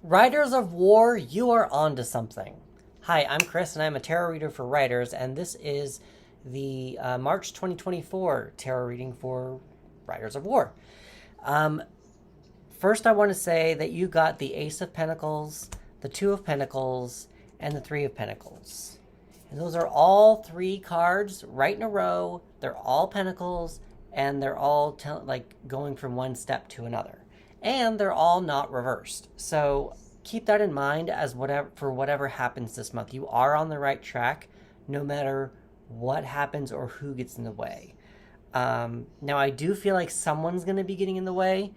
Riders of War, you are onto something. Hi, I'm Chris, and I'm a tarot reader for writers, and this is the March 2024 tarot reading for Riders of War. Um, First, I want to say that you got the Ace of Pentacles, the Two of Pentacles, and the Three of Pentacles. And those are all three cards right in a row. They're all Pentacles, and they're all like going from one step to another. And they're all not reversed. So keep that in mind as whatever happens this month. You are on the right track, no matter what happens or who gets in the way. Now, I do feel like someone's going to be getting in the way.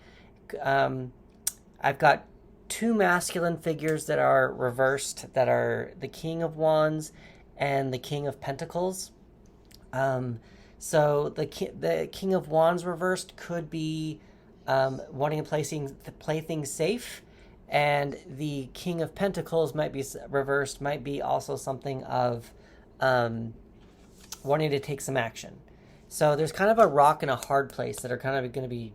I've got two masculine figures that are reversed, that are the King of Wands and the King of Pentacles. So the King of Wands reversed could be wanting to play things safe, and the King of Pentacles might be reversed, might be also something of wanting to take some action. So there's kind of a rock and a hard place that are kind of going to be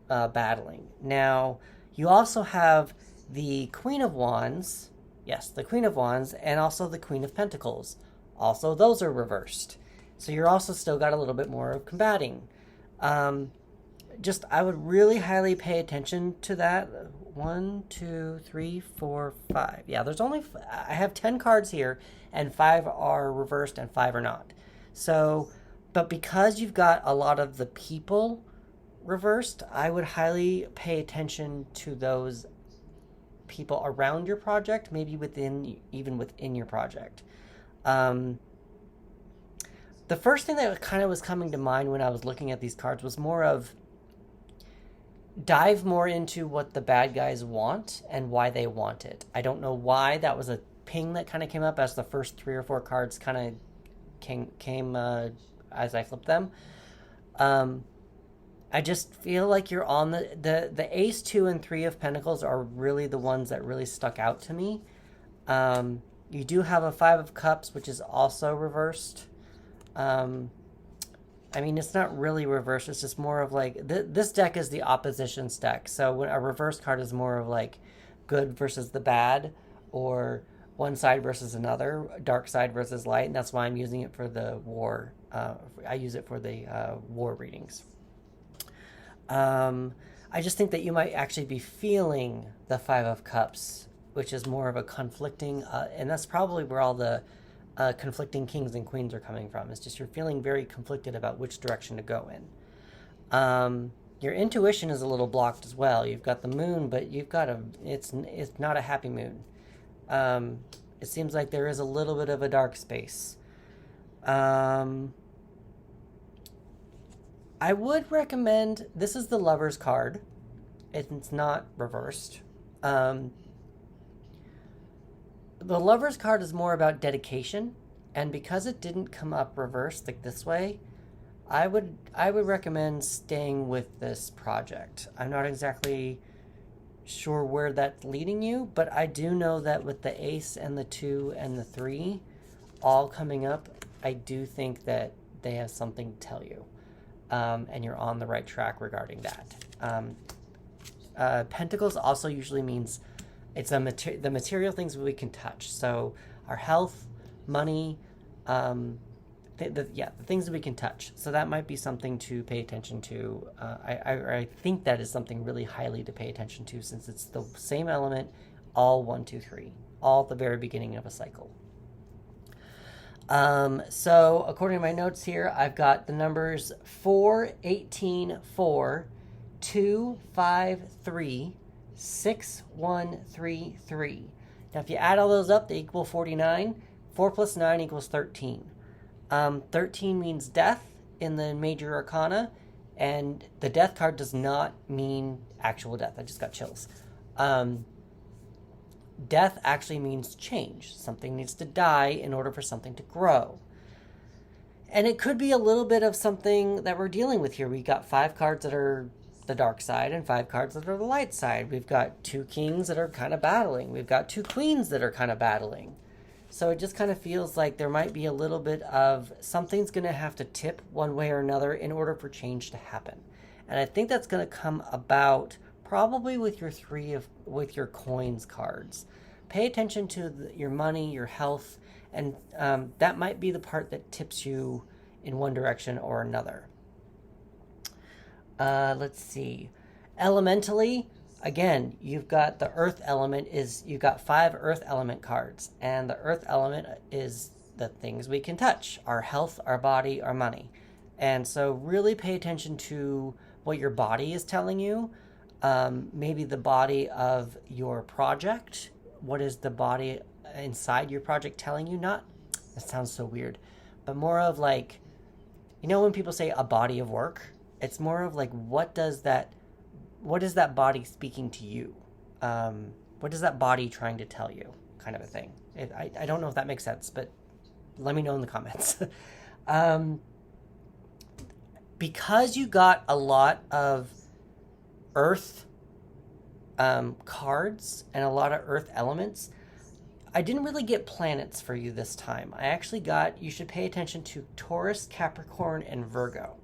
battling. Now, you also have the Queen of Wands, yes, the Queen of Wands, and also the Queen of Pentacles. Also, those are reversed. So you're also still got a little bit more of combating. I would really highly pay attention to that. 1, 2, 3, 4, 5. Yeah, I have 10 cards here, and 5 are reversed and 5 are not. So, but because you've got a lot of the people reversed, I would highly pay attention to those people around your project, maybe even within your project. The first thing that kind of was coming to mind when I was looking at these cards was more of dive more into what the bad guys want and why they want it. I don't know why that was a ping that kind of came up as the first 3 or 4 cards kind of came as I flipped them. I just feel like you're on the Ace, 2, and 3 of Pentacles are really the ones that really stuck out to me. You do have a 5 of Cups, which is also reversed. I mean, it's not really reversed. It's just more of like, this deck is the oppositions deck. So when a reverse card is more of like good versus the bad, or one side versus another, dark side versus light. And that's why I'm using it for the war. I use it for the war readings. I just think that you might actually be feeling the 5 of Cups, which is more of a conflicting, and that's probably where all the conflicting kings and queens are coming from. It's just you're feeling very conflicted about which direction to go in. Your intuition is a little blocked as well. You've got the moon, but it's not a happy moon. It seems like there is a little bit of a dark space. I would recommend, this is the Lover's card. It's not reversed. The Lover's card is more about dedication, and because it didn't come up reversed like this way, I would recommend staying with this project. I'm not exactly sure where that's leading you, but I do know that with the Ace and the 2 and the 3 all coming up, I do think that they have something to tell you. And you're on the right track regarding that. Pentacles also usually means it's the material things we can touch. So our health, money, the things that we can touch. So that might be something to pay attention to. I think that is something really highly to pay attention to, since it's the same element, all 1, 2, 3, all at the very beginning of a cycle. So according to my notes here, I've got the numbers 4, 18, 4, 2, 5, 3, 6, 1, 3, 3. Now, if you add all those up, they equal 49. 4 plus 9 equals 13. 13 means death in the major arcana, and the death card does not mean actual death. I just got chills. Death actually means change. Something needs to die in order for something to grow. And it could be a little bit of something that we're dealing with here. We got 5 cards that are the dark side and 5 cards that are the light side. We've got 2 kings that are kind of battling. We've got 2 queens that are kind of battling. So it just kind of feels like there might be a little bit of something's going to have to tip one way or another in order for change to happen. And I think that's going to come about probably with with your coins cards. Pay attention to your money, your health, and that might be the part that tips you in one direction or another. Let's see. Elementally, again, you've got the earth element you've got 5 earth element cards, and the earth element is the things we can touch: our health, our body, our money. And so really pay attention to what your body is telling you. Maybe the body of your project. What is the body inside your project telling you? Not, that sounds so weird, but more of like, when people say a body of work, it's more of like, what is that body speaking to you? What is that body trying to tell you, kind of a thing. I don't know if that makes sense, but let me know in the comments. Because you got a lot of earth cards and a lot of earth elements, I didn't really get planets for you this time. I actually you should pay attention to Taurus, Capricorn, and Virgo.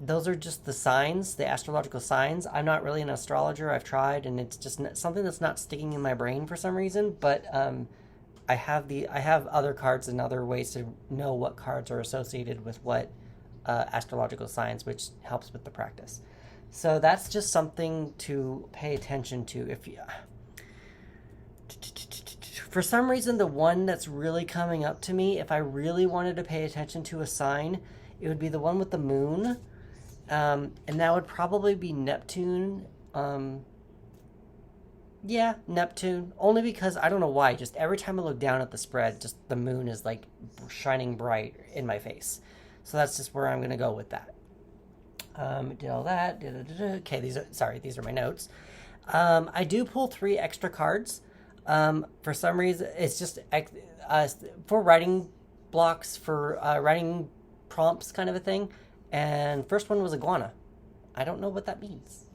Those are just the signs, the astrological signs. I'm not really an astrologer. I've tried, and it's just something that's not sticking in my brain for some reason. But I have other cards and other ways to know what cards are associated with what astrological signs, which helps with the practice. So that's just something to pay attention to. For some reason, the one that's really coming up to me, if I really wanted to pay attention to a sign, it would be the one with the moon. And that would probably be Neptune. Yeah, Neptune. Only because, I don't know why, just every time I look down at the spread, just the moon is like shining bright in my face. So that's just where I'm going to go with that. Did all that. Okay, these are my notes. I do pull 3 extra cards. For some reason, it's just for writing blocks, for writing prompts, kind of a thing. And first one was iguana. I don't know what that means.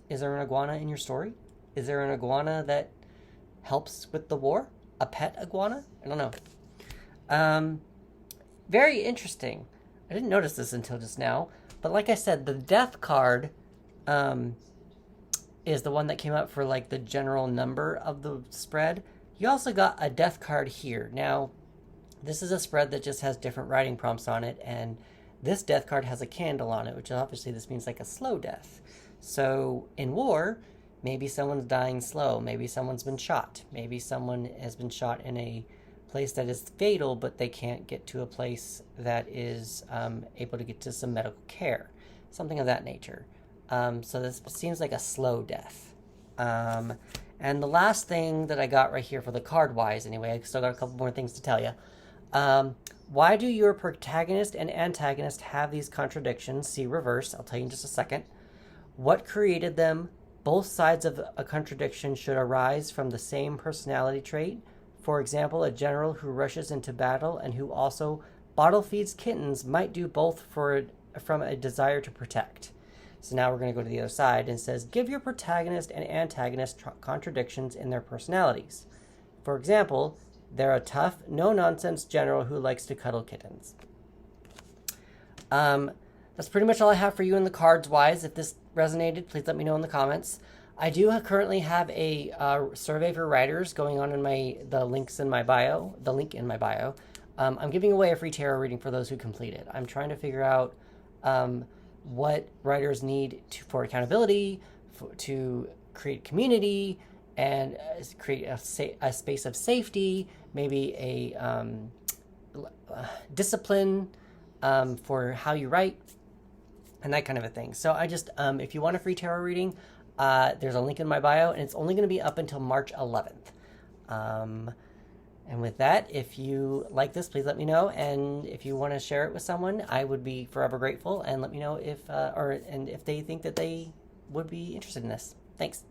Is there an iguana in your story? Is there an iguana that helps with the war? A pet iguana? I don't know. Very interesting. I didn't notice this until just now. But like I said, the death card is the one that came up for like the general number of the spread. You also got a death card here. Now, this is a spread that just has different writing prompts on it, and this death card has a candle on it, which obviously this means like a slow death. So in war, maybe someone's dying slow. Maybe someone's been shot. Maybe someone has been shot in a place that is fatal, but they can't get to a place that is able to get to some medical care. Something of that nature. So this seems like a slow death. And the last thing that I got right here for the card-wise, anyway, I still got a couple more things to tell you. Why do your protagonist and antagonist have these contradictions? See reverse. I'll tell you in just a second. What created them? Both sides of a contradiction should arise from the same personality trait. For example, a general who rushes into battle and who also bottle feeds kittens might do both from a desire to protect. So now we're going to go to the other side, and it says, give your protagonist and antagonist contradictions in their personalities. For example, they're a tough, no-nonsense general who likes to cuddle kittens. That's pretty much all I have for you in the cards-wise. If this resonated, please let me know in the comments. I do currently have a survey for writers going on in the link in my bio. I'm giving away a free tarot reading for those who complete it. I'm trying to figure out what writers need for accountability, to create community, and create a space of safety, maybe a discipline for how you write, and that kind of a thing. So I just, if you want a free tarot reading, there's a link in my bio, and it's only going to be up until March 11th. And with that, if you like this, please let me know. And if you want to share it with someone, I would be forever grateful. And let me know if they think that they would be interested in this. Thanks.